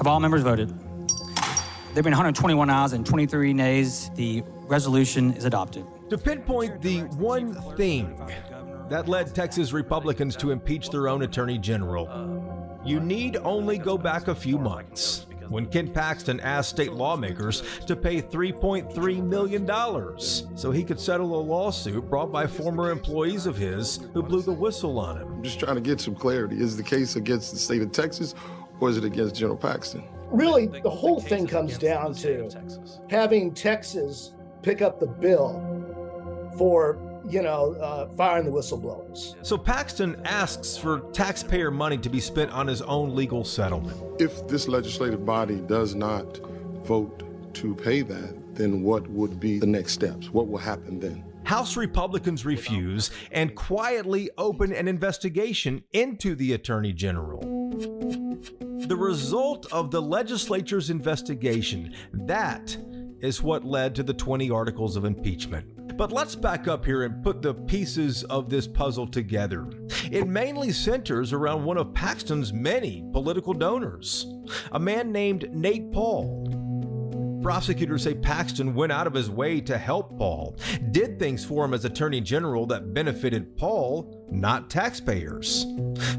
Have all members voted? There have been 121 ayes and 23 nays. The resolution is adopted. To pinpoint the one thing that led Texas Republicans to impeach their own attorney general, you need only go back a few months when Ken Paxton asked state lawmakers to pay $3.3 million so he could settle a lawsuit brought by former employees of his who blew the whistle on him. I'm just trying to get some clarity. Is the case against the state of Texas or is it against General Paxton? Really, the whole thing comes down to having Texas pick up the bill for, firing the whistleblowers. So Paxton asks for taxpayer money to be spent on his own legal settlement. If this legislative body does not vote to pay that, then what would be the next steps? What will happen then? House Republicans refuse and quietly open an investigation into the Attorney General. The result of the legislature's investigation, that is what led to the 20 articles of impeachment. But let's back up here and put the pieces of this puzzle together. It mainly centers around one of Paxton's many political donors, a man named Nate Paul. Prosecutors say Paxton went out of his way to help Paul, did things for him as Attorney General that benefited Paul, not taxpayers.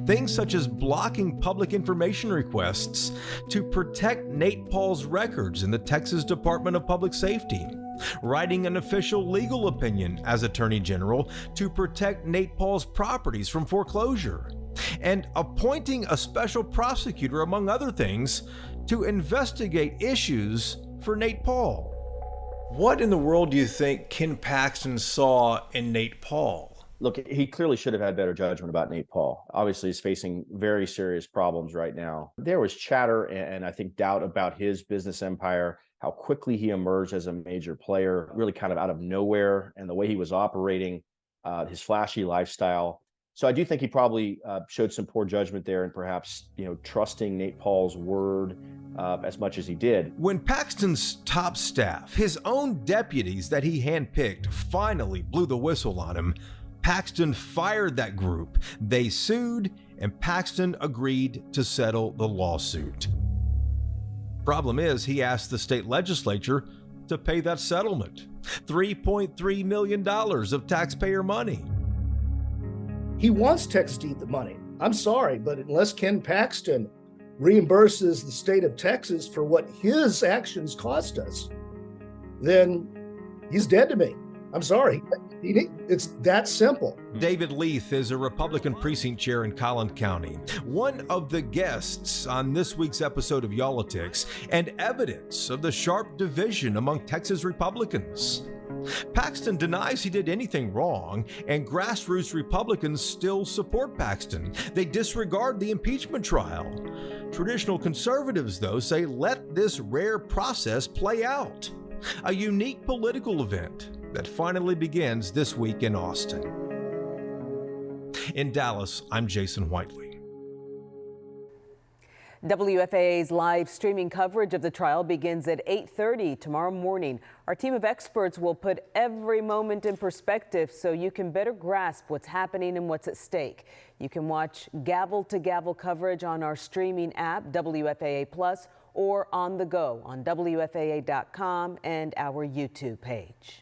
Things such as blocking public information requests to protect Nate Paul's records in the Texas Department of Public Safety, writing an official legal opinion as Attorney General to protect Nate Paul's properties from foreclosure, and appointing a special prosecutor, among other things, to investigate issues for Nate Paul. What in the world do you think Ken Paxton saw in Nate Paul? Look, he clearly should have had better judgment about Nate Paul. Obviously, he's facing very serious problems right now. There was chatter and I think doubt about his business empire, how quickly he emerged as a major player, really kind of out of nowhere, and the way he was operating, his flashy lifestyle. So I do think he probably showed some poor judgment there and perhaps, trusting Nate Paul's word as much as he did. When Paxton's top staff, his own deputies that he handpicked, finally blew the whistle on him, Paxton fired that group. They sued, and Paxton agreed to settle the lawsuit. Problem is, he asked the state legislature to pay that settlement, $3.3 million of taxpayer money. He wants Texas to eat the money. I'm sorry, but unless Ken Paxton reimburses the state of Texas for what his actions cost us, then he's dead to me. I'm sorry. It's that simple. David Leith is a Republican precinct chair in Collin County, one of the guests on this week's episode of Y'all-itics, and evidence of the sharp division among Texas Republicans. Paxton denies he did anything wrong, and grassroots Republicans still support Paxton. They disregard the impeachment trial. Traditional conservatives, though, say let this rare process play out. A unique political event that finally begins this week in Austin. In Dallas, I'm Jason Whiteley. WFAA's live streaming coverage of the trial begins at 8:30 tomorrow morning. Our team of experts will put every moment in perspective so you can better grasp what's happening and what's at stake. You can watch gavel-to-gavel coverage on our streaming app, WFAA Plus, or on the go on WFAA.com and our YouTube page.